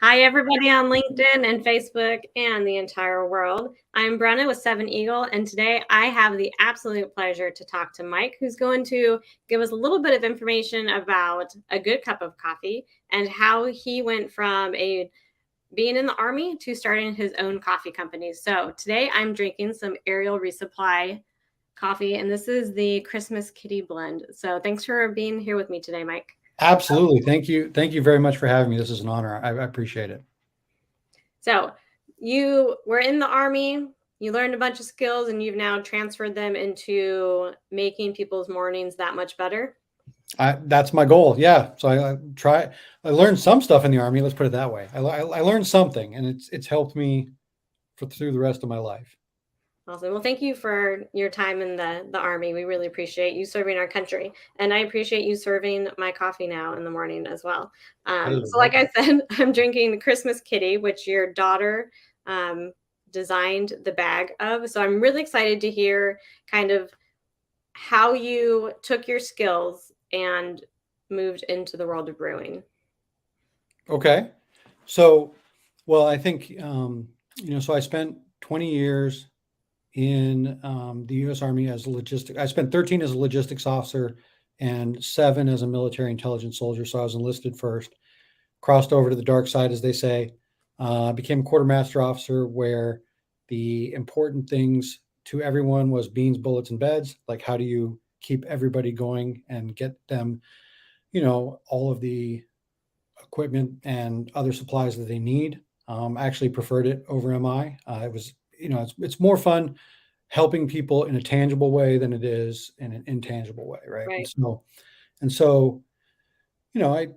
Hi, everybody on LinkedIn and Facebook and the entire world. I'm Brenna with Seven Eagle, and today I have the absolute pleasure to talk to Mike, who's going to give us a little bit of information about a good cup of coffee and how he went from being in the Army to starting his own coffee company. So today I'm drinking some Aerial Resupply Coffee, and this is the Christmas Kitty blend. So thanks for being here with me today, Mike. Absolutely. Thank you. Thank you very much for having me. This is an honor. I appreciate it. So you were in the Army, you learned a bunch of skills, and you've now transferred them into making people's mornings that much better. That's my goal. Yeah. So I learned some stuff in the Army. Let's put it that way. I learned something, and it's helped me through the rest of my life. Awesome. Well, thank you for your time in the Army. We really appreciate you serving our country. And I appreciate you serving my coffee now in the morning as well. Hey, So like I said, I'm drinking the Christmas Kitty, which your daughter designed the bag of. So I'm really excited to hear kind of how you took your skills and moved into the world of brewing. Okay. So, well, I think so I spent 20 years in the U.S. Army as a logistic. I spent 13 as a logistics officer and 7 as a military intelligence soldier. So I was enlisted first, crossed over to the dark side, as they say, became a quartermaster officer where the important things to everyone was beans, bullets, and beds. Like, how do you keep everybody going and get them, all of the equipment and other supplies that they need. I actually preferred it over MI. It was, it's more fun helping people in a tangible way than it is in an intangible way, right? Right. And so, I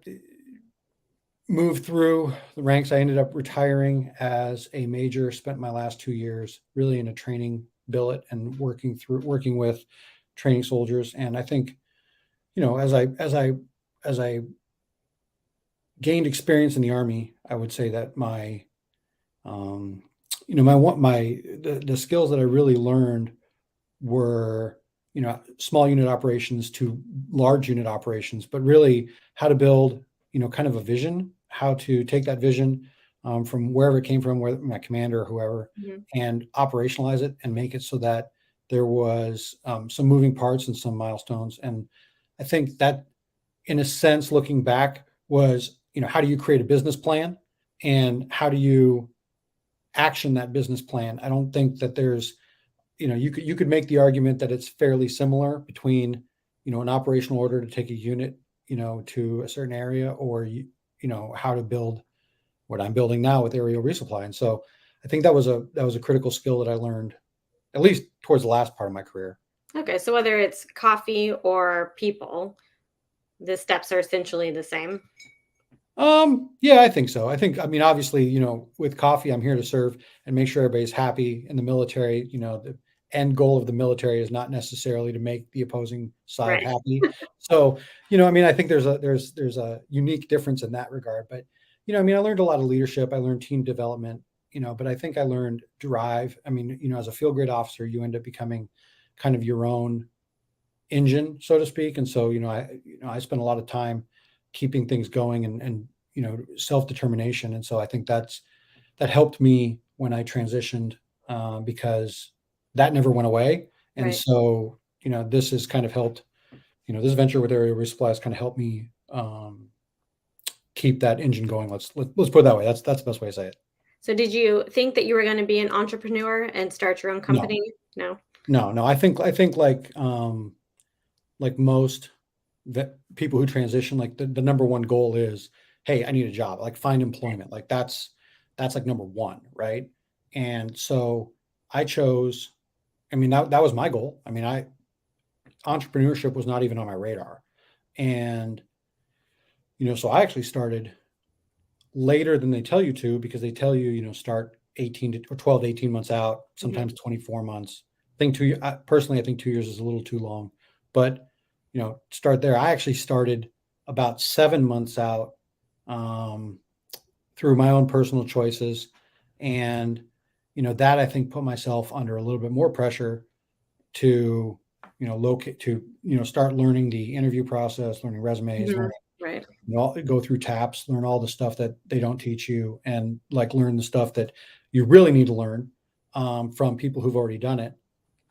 moved through the ranks. I ended up retiring as a major. Spent my last 2 years really in a training billet and working with training soldiers. And I think, as I gained experience in the Army, I would say that um, the skills that I really learned were, small unit operations to large unit operations, but really how to build, kind of a vision, how to take that vision from wherever it came from, where my commander or whoever, and operationalize it and make it so that there was some moving parts and some milestones. And I think that, in a sense, looking back, was, how do you create a business plan and how do you action that business plan? I don't think that there's, you could make the argument that it's fairly similar between, an operational order to take a unit, to a certain area, or how to build what I'm building now with aerial resupply. And so I think that was a critical skill that I learned, at least towards the last part of my career. Okay, so whether it's coffee or people, the steps are essentially the same. Yeah, I think so. I mean, obviously, with coffee, I'm here to serve and make sure everybody's happy in the military. The end goal of the military is not necessarily to make the opposing side Right. happy. So, I mean, I think there's a unique difference in that regard. But, I mean, I learned a lot of leadership. I learned team development, but I think I learned drive. I mean, as a field grade officer, you end up becoming kind of your own engine, so to speak. And so, I spent a lot of time keeping things going and self-determination. And so I think that helped me when I transitioned, because that never went away. And Right. so, this has kind of helped, this venture with Aerial Resupply has kind of helped me keep that engine going. Let's put it that way. That's the best way to say it. So did you think that you were going to be an entrepreneur and start your own company? No. No. I think like most people who transition, like the number one goal is, hey, I need a job, like find employment. Like that's like number one, right? And so I chose, I mean, that was my goal. I mean, entrepreneurship was not even on my radar. And, so I actually started later than they tell you to, because they tell you, start 12 to 18 months out, sometimes 24 months. Personally, I think 2 years is a little too long, but start there. I actually started about 7 months out, through my own personal choices. And, that I think put myself under a little bit more pressure to, start learning the interview process, learning resumes, learning Right. go through TAPS, learn all the stuff that they don't teach you, and like learn the stuff that you really need to learn from people who've already done it,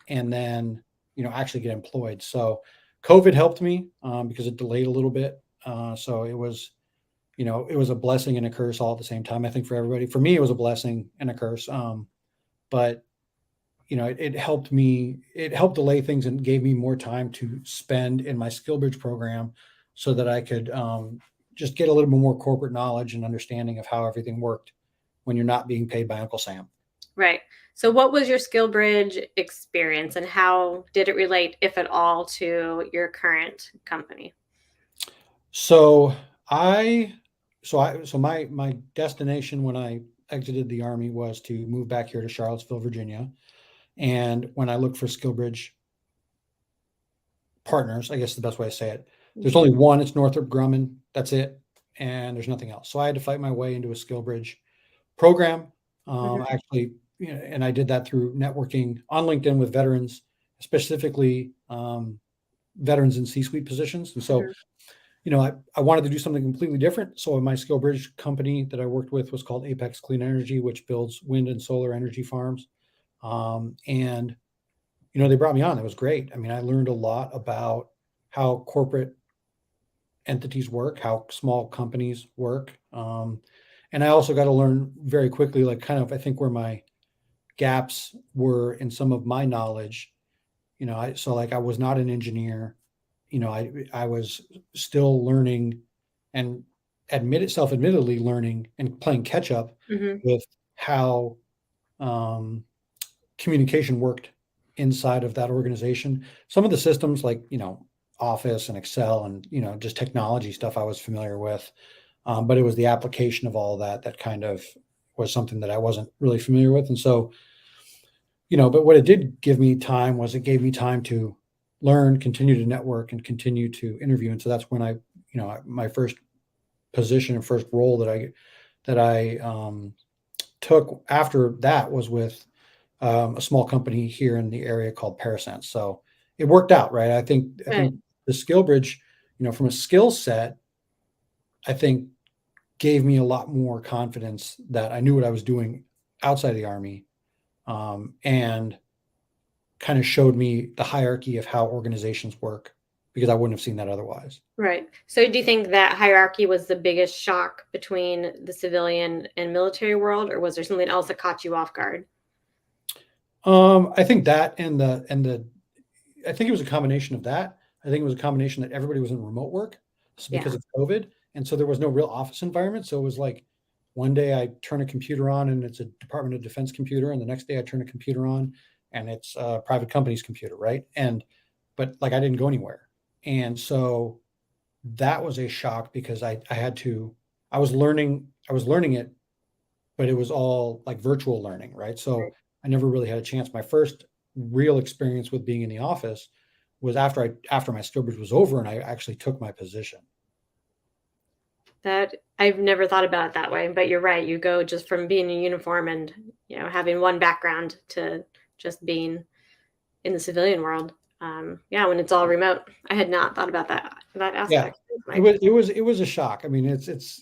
and then actually get employed. So COVID helped me because it delayed a little bit. So it was a blessing and a curse all at the same time. I think for everybody, for me, it was a blessing and a curse. But it helped me. It helped delay things and gave me more time to spend in my SkillBridge program, so that I could just get a little bit more corporate knowledge and understanding of how everything worked when you're not being paid by Uncle Sam. Right. So what was your SkillBridge experience, and how did it relate, if at all, to your current company? So my destination when I exited the Army was to move back here to Charlottesville, Virginia. And when I looked for SkillBridge partners, I guess the best way to say it, there's only one. It's Northrop Grumman. That's it. And there's nothing else. So I had to fight my way into a SkillBridge program. Actually, and I did that through networking on LinkedIn with veterans, specifically veterans in C-suite positions. And so, I wanted to do something completely different. So my SkillBridge company that I worked with was called Apex Clean Energy, which builds wind and solar energy farms. And they brought me on. It was great. I mean, I learned a lot about how corporate entities work, how small companies work. And I also got to learn very quickly, like kind of, I think where my gaps were in some of my knowledge. I was not an engineer. I was still learning and self-admittedly learning and playing catch up with how communication worked inside of that organization. Some of the systems like, Office and Excel and, just technology stuff I was familiar with. But it was the application of all of that kind of was something that I wasn't really familiar with. And so, but what it did give me time was it gave me time to learn, continue to network, and continue to interview. And so that's when my first position and first role that I took after that was with a small company here in the area called Parasense. So it worked out, right? I think the SkillBridge, from a skill set, I think gave me a lot more confidence that I knew what I was doing outside the Army, and kind of showed me the hierarchy of how organizations work, because I wouldn't have seen that otherwise. Right. So do you think that hierarchy was the biggest shock between the civilian and military world, or was there something else that caught you off guard? I think that I think it was a combination of that. I think it was a combination that everybody was in remote work because of COVID. And so there was no real office environment. So it was like one day I turn a computer on and it's a Department of Defense computer. And the next day I turn a computer on and it's a private company's computer. Right. But like I didn't go anywhere. And so that was a shock because I was learning it, but it was all like virtual learning. Right. So I never really had a chance. My first real experience with being in the office was after my SkillBridge was over and I actually took my position. That I've never thought about it that way, but you're right. You go just from being in uniform and having one background to just being in the civilian world. When it's all remote, I had not thought about that aspect. Yeah, it was a shock. I mean, it's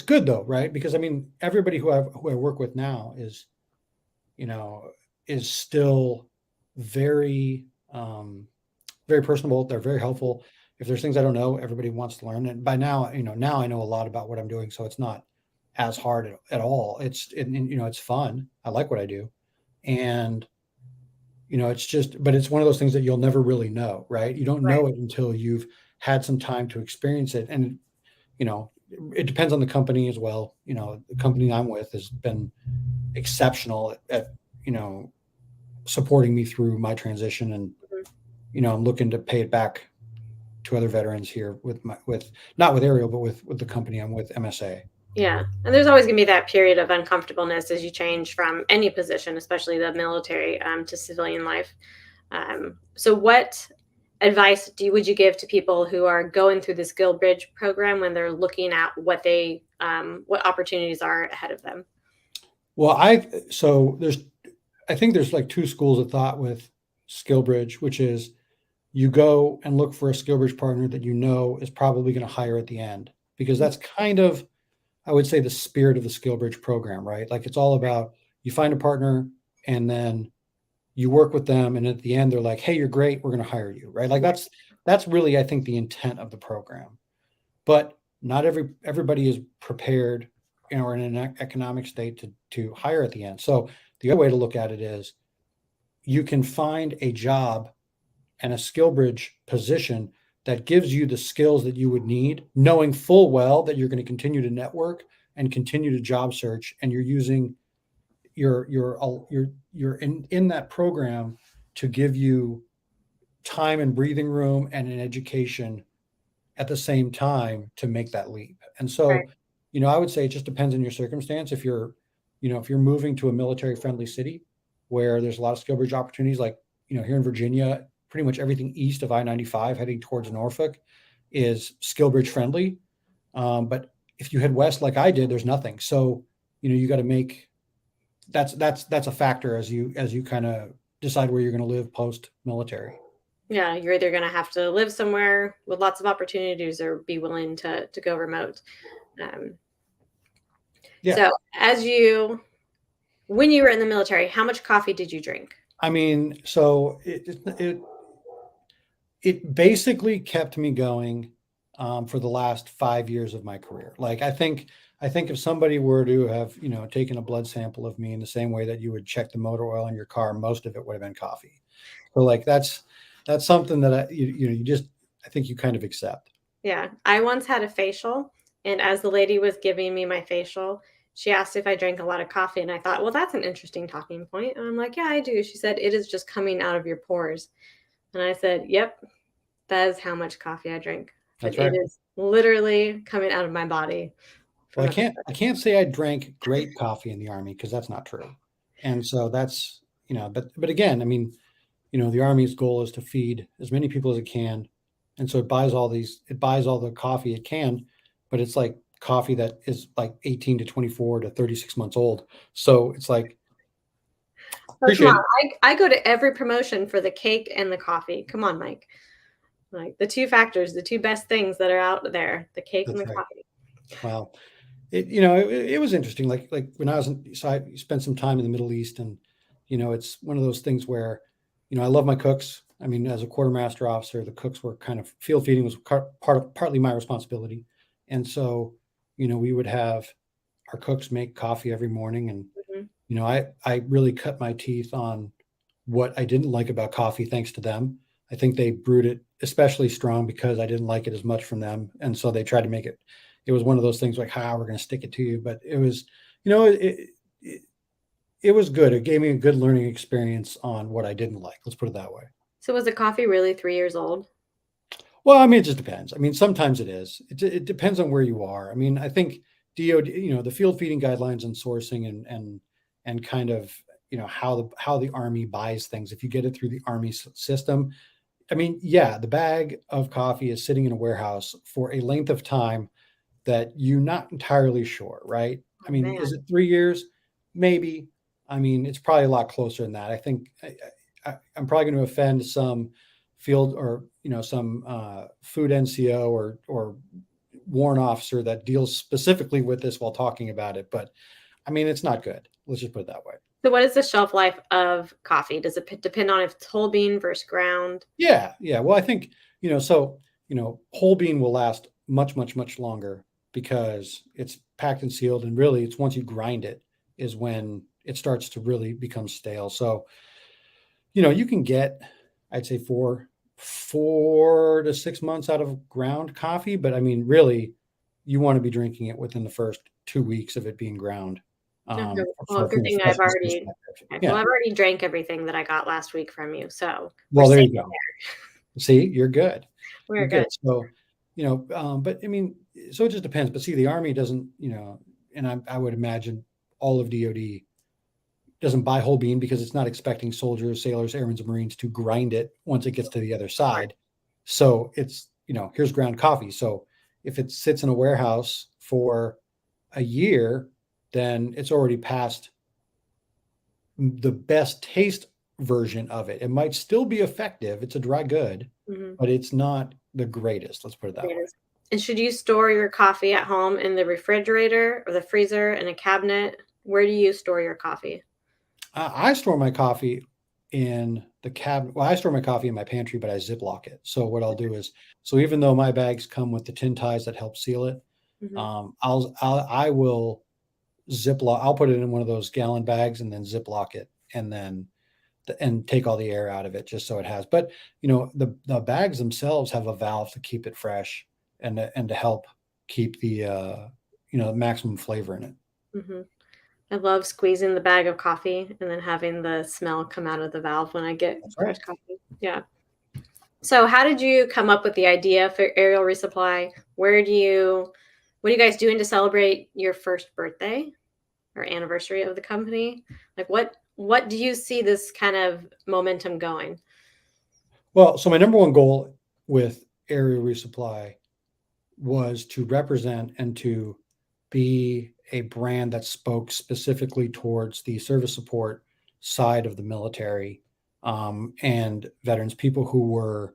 good though, right? Because I mean, everybody who I work with now is still very very personable. They're very helpful. If there's things I don't know, everybody wants to learn. And by now, now I know a lot about what I'm doing, so it's not as hard at all. It's fun. I like what I do, and but it's one of those things that you'll never really know, right? You don't know it until you've had some time to experience it, and it depends on the company as well. The company I'm with has been exceptional at supporting me through my transition, and I'm looking to pay it back to other veterans here with not with Aerial, but with the company I'm with, MSA. Yeah. And there's always going to be that period of uncomfortableness as you change from any position, especially the military, to civilian life. So what advice would you give to people who are going through the SkillBridge program when they're looking at what opportunities are ahead of them? Well, I think there's like two schools of thought with SkillBridge, which is you go and look for a SkillBridge partner that you know is probably going to hire at the end, because that's kind of, I would say, the spirit of the SkillBridge program, right? Like, it's all about, you find a partner and then you work with them, and at the end they're like, hey, you're great, we're going to hire you, right? Like, that's really, I think, the intent of the program. But not everybody is prepared, or in an economic state to hire at the end. So the other way to look at it is, you can find a job and a SkillBridge position that gives you the skills that you would need, knowing full well that you're going to continue to network and continue to job search, and you're using you're in that program to give you time and breathing room and an education at the same time to make that leap. And Right. so, I would say it just depends on your circumstance. If you're, if you're moving to a military friendly city where there's a lot of SkillBridge opportunities, like, here in Virginia, pretty much everything east of I-95 heading towards Norfolk is SkillBridge friendly. But if you head west like I did, there's nothing. So, you got to make, that's a factor as you kind of decide where you're going to live post military. Yeah, you're either going to have to live somewhere with lots of opportunities or be willing to go remote. Um, Yeah. so, when you were in the military, how much coffee did you drink? I mean, so it basically kept me going for the last 5 years of my career. Like, I think if somebody were to have, taken a blood sample of me in the same way that you would check the motor oil in your car, most of it would have been coffee. So, like, that's something that you just, I think you kind of accept. Yeah, I once had a facial, and as the lady was giving me my facial, she asked if I drank a lot of coffee, and I thought, well, that's an interesting talking point. And I'm like, yeah, I do. She said, it is just coming out of your pores. And I said, yep, that is how much coffee I drink. But That's it right. is literally coming out of my body Well, from I a can't say I drank great coffee in the Army, because that's not true. And so that's, but again, I mean, the Army's goal is to feed as many people as it can. And so it buys all the coffee it can, but it's like coffee that is like 18 to 24 to 36 months old. So it's like, Oh, come appreciate on. it. I go to every promotion for the cake and the coffee. Come on, Mike. Like the two factors, the two best things that are out there, the cake and That's the right. coffee. Wow. It was interesting. Like when so I spent some time in the Middle East, and, it's one of those things where, I love my cooks. I mean, as a quartermaster officer, the cooks were kind of, field feeding was partly my responsibility. And so, we would have our cooks make coffee every morning. And, Mhm. I really cut my teeth on what I didn't like about coffee, thanks to them. I think they brewed it especially strong because I didn't like it as much from them. And so they tried to make it, it was one of those things like, we're going to stick it to you. But it was, it, it was good. It gave me a good learning experience on what I didn't like. Let's put it that way. So was the coffee really 3 years old? Well, I mean, it just depends. I mean, sometimes it is. It depends on where you are. I mean, I think DoD, the field feeding guidelines and sourcing, and kind of, how the Army buys things. If you get it through the Army system, I mean, yeah, the bag of coffee is sitting in a warehouse for a length of time that you're not entirely sure, right? I Oh, mean, man. is it 3 years? Maybe. I mean, it's probably a lot closer than that. I think I'm probably going to offend some field, or, some food NCO or warrant officer that deals specifically with this while talking about it. But I mean, it's not good. Let's just put it that way. So what is the shelf life of coffee? Does it depend on if it's whole bean versus ground? Yeah, yeah. Well, I think, so, whole bean will last much, much, much longer because it's packed and sealed. And really, it's once you grind it is when it starts to really become stale. So, you can get, I'd say, 4 to 6 months out of ground coffee. But I mean, really, you want to be drinking it within the first 2 weeks of it being ground. Okay. Um, Well, good from a thing freshness perspective. okay, well, Yeah. I've already drank everything that I got last week from you, so we're Well, there safe you go. See, you're good. there. We're You're good. good. So, but I mean, so it just depends. But see, the Army doesn't, and I would imagine all of DoD doesn't buy whole bean because it's not expecting soldiers, sailors, airmen, and Marines to grind it once it gets to the other side. So it's, here's ground coffee. So if it sits in a warehouse for a year, then it's already past the best taste version of it. It might still be effective. It's a dry good, but it's not the greatest. Let's put it that way. And should you store your coffee at home in the refrigerator or the freezer in a cabinet? Where do you store your coffee? I store my coffee in the cabinet. Well, I store my coffee in my pantry, but I Ziploc it. So what I'll do is, so even though my bags come with the tin ties that help seal it, I will Ziploc. I'll put it in one of those gallon bags and then Ziploc it, and then and take all the air out of it just so it has. But the bags themselves have a valve to keep it fresh and to help keep the maximum flavor in it. I love squeezing the bag of coffee and then having the smell come out of the valve when I get fresh coffee. Yeah. So how did you come up with the idea for Aerial Resupply? What are you guys doing to celebrate your first birthday or anniversary of the company? Like what do you see this kind of momentum going? Well, so my number one goal with Aerial Resupply was to represent and to be a brand that spoke specifically towards the service support side of the military, and veterans, people who were,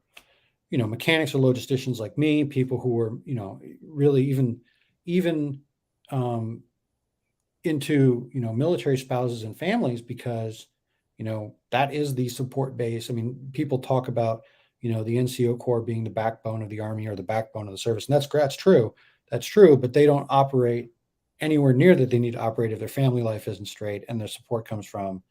mechanics or logisticians like me, people who were, really even into, military spouses and families, because, that is the support base. I mean, people talk about, the NCO Corps being the backbone of the Army or the backbone of the service. And that's true. That's true, but they don't operate anywhere near that they need to operate if their family life isn't straight and their support comes from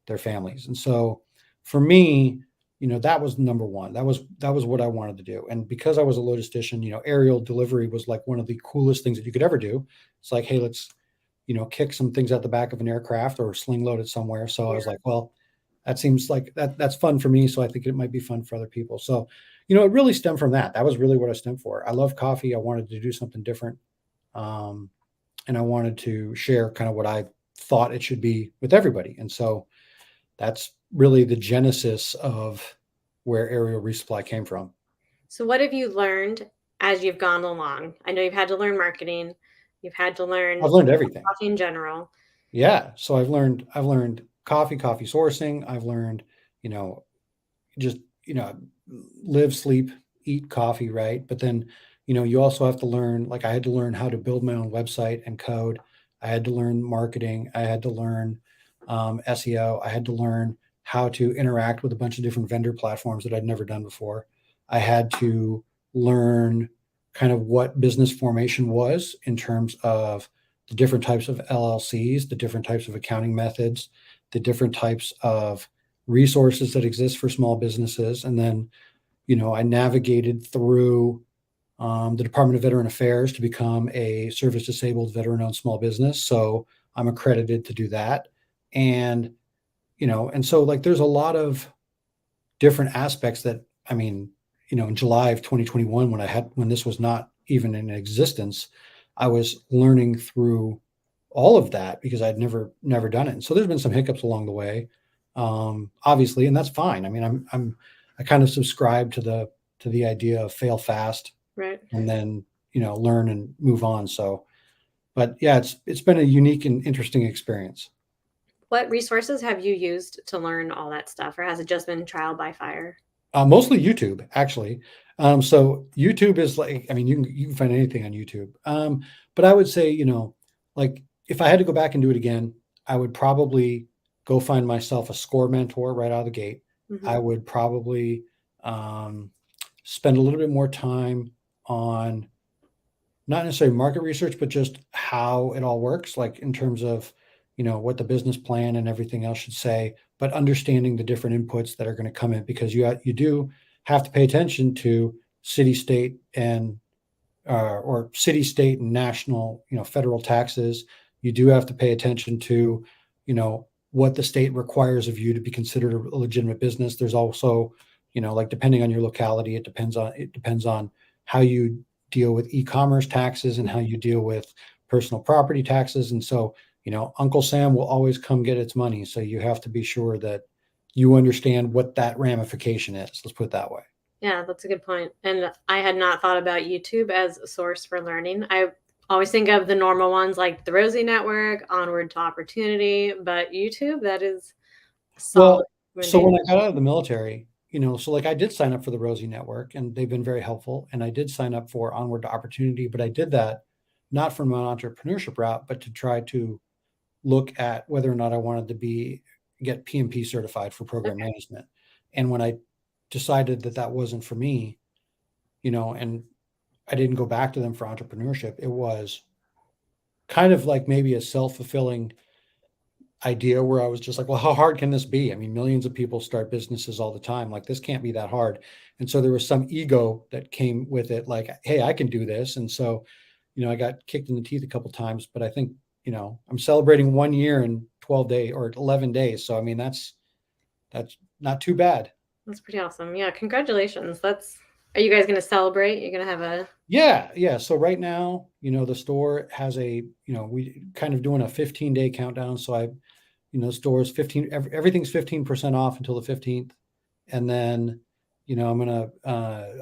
their families. And so for me, that was number one. That was what I wanted to do. And because I was a logistician, aerial delivery was like one of the coolest things that you could ever do. It's like, hey, let's, kick some things out the back of an aircraft or sling load it somewhere. So I was like, well, that seems like that's fun for me. So I think it might be fun for other people. So, it really stemmed from that. That was really what I stemmed for. I love coffee. I wanted to do something different. And I wanted to share kind of what I thought it should be with everybody. And so that's really the genesis of where Aerial Resupply came from. So what have you learned as you've gone along? I know you've had to learn marketing. You've had to learn I've learned everything. coffee in general. Yeah. So I've learned coffee sourcing. I've learned, just, live, sleep, eat coffee, right? But then, you also have to learn, like I had to learn how to build my own website and code. I had to learn marketing. I had to learn SEO. I had to learn how to interact with a bunch of different vendor platforms that I'd never done before. I had to learn kind of what business formation was in terms of the different types of LLCs, the different types of accounting methods, the different types of resources that exist for small businesses. And then, I navigated through the Department of Veteran Affairs to become a service disabled veteran owned small business. So I'm accredited to do that. And, and so like there's a lot of different aspects that, I mean, in July of 2021, when this was not even in existence, I was learning through all of that because I'd never done it. And so there's been some hiccups along the way, obviously, and that's fine. I mean, I kind of subscribe to the idea of fail fast, right, and then learn and move on. So, but yeah, it's been a unique and interesting experience. What resources have you used to learn all that stuff, or has it just been trial by fire? Mostly YouTube, actually. So YouTube is like, I mean, you can find anything on YouTube. But I would say, like if I had to go back and do it again, I would probably go find myself a score mentor right out of the gate. I would probably spend a little bit more time on not necessarily market research, but just how it all works, like in terms of, what the business plan and everything else should say, but understanding the different inputs that are going to come in, because you do have to pay attention to city, state, and or city, state, and national, federal taxes. You do have to pay attention to, what the state requires of you to be considered a legitimate business. There's also, like depending on your locality, it depends on how you deal with e-commerce taxes and how you deal with personal property taxes. And so, Uncle Sam will always come get its money. So you have to be sure that you understand what that ramification is. Let's put it that way. Yeah, that's a good point. And I had not thought about YouTube as a source for learning. I always think of the normal ones like the Rosie Network, Onward to Opportunity, but YouTube, that is solid. So when I got out of the military, so like I did sign up for the Rosie Network and they've been very helpful. And I did sign up for Onward to Opportunity, but I did that not from an entrepreneurship route, but to try to look at whether or not I wanted to get PMP certified for program management. And when I decided that that wasn't for me, and I didn't go back to them for entrepreneurship, it was kind of like maybe a self-fulfilling idea where I was just like, well, how hard can this be? I mean, millions of people start businesses all the time. Like, this can't be that hard. And so there was some ego that came with it, like, hey, I can do this. And so, I got kicked in the teeth a couple of times, but I think, I'm celebrating 1 year in 12 days or 11 days. So, I mean, that's not too bad. That's pretty awesome. Yeah. Congratulations. Are you guys going to celebrate? You're going to have a. Yeah. So right now, the store has we kind of doing a 15-day countdown. So stores 15, everything's 15% off until the 15th. And then, I'm going to,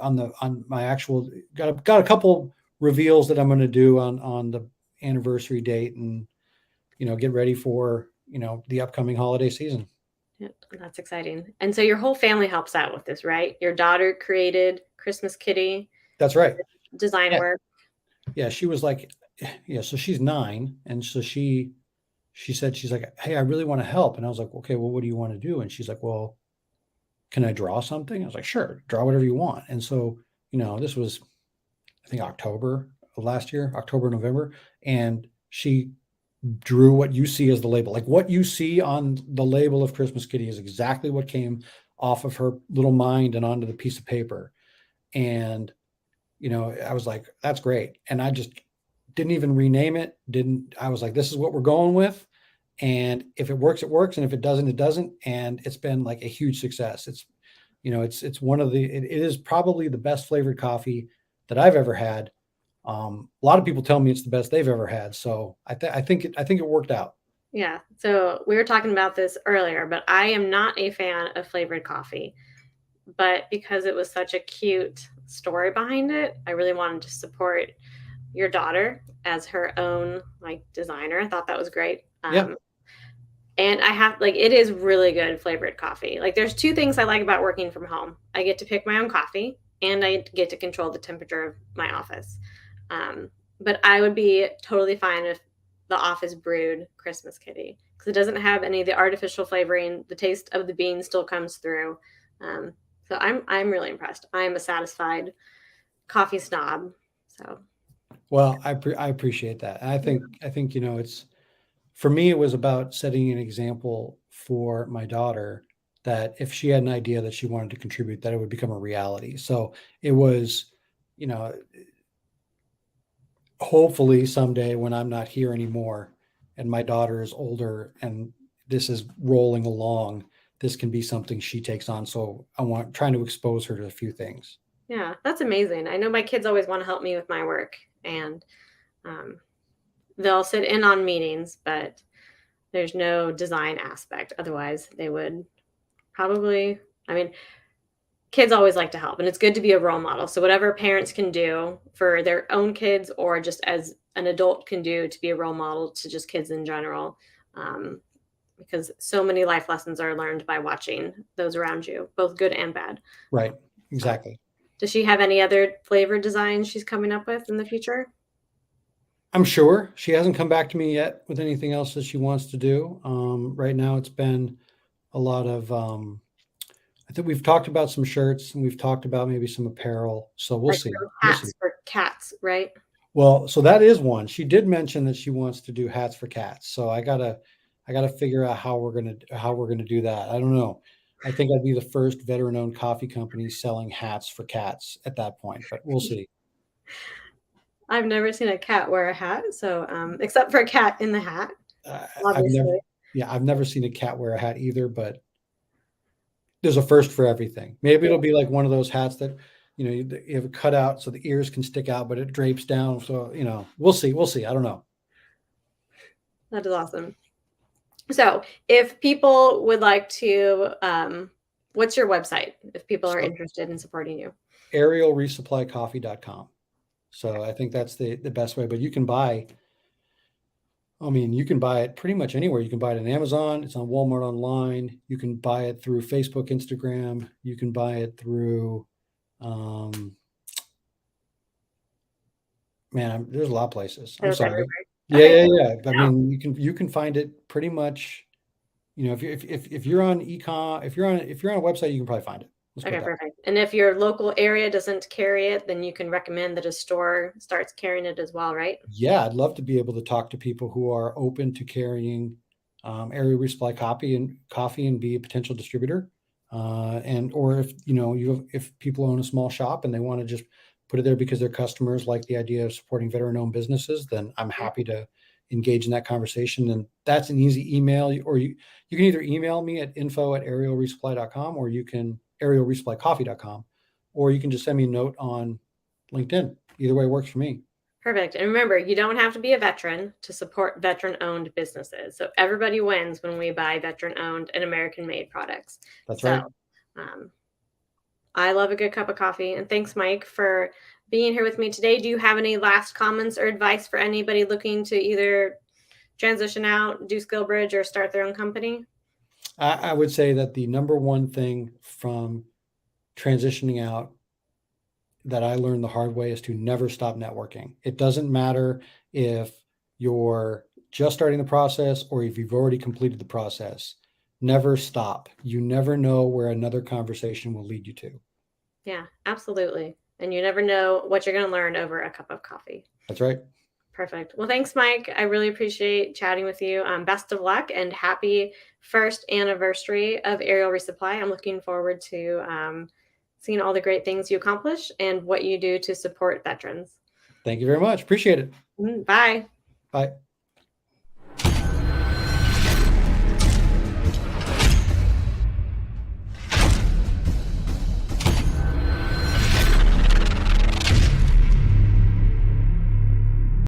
on my actual, got a couple reveals that I'm going to do on the anniversary date and, get ready for, the upcoming holiday season. Yeah, that's exciting. And so your whole family helps out with this, right? Your daughter created Christmas Kitty. That's right. Design work. Yeah. She was like, so she's 9. And so she said, she's like, hey, I really want to help. And I was like, okay, well, what do you want to do? And she's like, well, can I draw something? I was like, sure, draw whatever you want. And so, this was, I think, October of last year, October, November. And she drew what you see as the label. Like, what you see on the label of Christmas Kitty is exactly what came off of her little mind and onto the piece of paper. And, I was like, that's great. And I just didn't even rename it. I was like, this is what we're going with. And if it works, it works. And if it doesn't, it doesn't. And it's been like a huge success. It's, it's one of it is probably the best flavored coffee that I've ever had. A lot of people tell me it's the best they've ever had. So I think it worked out. Yeah. So we were talking about this earlier, but I am not a fan of flavored coffee. But because it was such a cute story behind it, I really wanted to support your daughter as her own designer. I thought that was great. Yeah. And I have it is really good flavored coffee. There's 2 things I like about working from home. I get to pick my own coffee and I get to control the temperature of my office. But I would be totally fine if the office brewed Christmas Kitty because it doesn't have any of the artificial flavoring. The taste of the beans still comes through. So I'm really impressed. I'm a satisfied coffee snob. So. Well, I appreciate that. And I think, it's, for me, it was about setting an example for my daughter that if she had an idea that she wanted to contribute, that it would become a reality. So it was, hopefully someday when I'm not here anymore and my daughter is older and this is rolling along, this can be something she takes on. So trying to expose her to a few things. Yeah, that's amazing. I know my kids always want to help me with my work and they'll sit in on meetings, but there's no design aspect. Otherwise they would probably, kids always like to help and it's good to be a role model. So whatever parents can do for their own kids or just as an adult can do to be a role model to just kids in general. Because so many life lessons are learned by watching those around you, both good and bad. Right. Exactly. Does she have any other flavor designs she's coming up with in the future? I'm sure. She hasn't come back to me yet with anything else that she wants to do. Right now it's been a lot of, I think we've talked about some shirts and we've talked about maybe some apparel. So we'll see. Hats for cats, right? Well, so that is one. She did mention that she wants to do hats for cats. So I gotta figure out how we're gonna do that. I don't know. I think I'd be the first veteran-owned coffee company selling hats for cats at that point, but we'll see. I've never seen a cat wear a hat, so except for a cat in the hat. I've never seen a cat wear a hat either, but there's a first for everything. Maybe it'll be like one of those hats that you have a cutout so the ears can stick out, but it drapes down. So we'll see. I don't know. That is awesome. So if people would like to, what's your website if people are interested in supporting you? Aerialresupplycoffee.com. So I think that's the best way, but you can buy I mean, you can buy it pretty much anywhere. You can buy it on Amazon. It's on Walmart online. You can buy it through Facebook, Instagram. You can buy it through, man, there's a lot of places. I'm It's sorry. everywhere. Yeah, Okay. yeah, yeah. I No. mean, you can find it pretty much. If you're on ecom, if you're on a website, you can probably find it. Let's put it Okay, that way. perfect. And if your local area doesn't carry it, then you can recommend that a store starts carrying it as well, right? Yeah, I'd love to be able to talk to people who are open to carrying Aerial Resupply coffee and be a potential distributor. And or if if people own a small shop and they want to just put it there because their customers like the idea of supporting veteran-owned businesses, then I'm Yeah. happy to engage in that conversation. And that's an easy email, or you can either email me at info@aerialresupply.com, or you can aerialresupplycoffee.com, or you can just send me a note on LinkedIn. Either way works for me. Perfect. And remember, you don't have to be a veteran to support veteran owned businesses. So everybody wins when we buy veteran owned and American made products. That's So right. um, I love a good cup of coffee. And thanks, Mike, for being here with me today. Do you have any last comments or advice for anybody looking to either transition out, do skill bridge, or start their own company? I would say that the number one thing from transitioning out that I learned the hard way is to never stop networking. It doesn't matter if you're just starting the process or if you've already completed the process. Never stop. You never know where another conversation will lead you to. Yeah, absolutely. And you never know what you're going to learn over a cup of coffee. That's right. Perfect. Well, thanks, Mike. I really appreciate chatting with you. Best of luck and happy first anniversary of Aerial Resupply. I'm looking forward to seeing all the great things you accomplish and what you do to support veterans. Thank you very much. Appreciate it. Bye. Bye.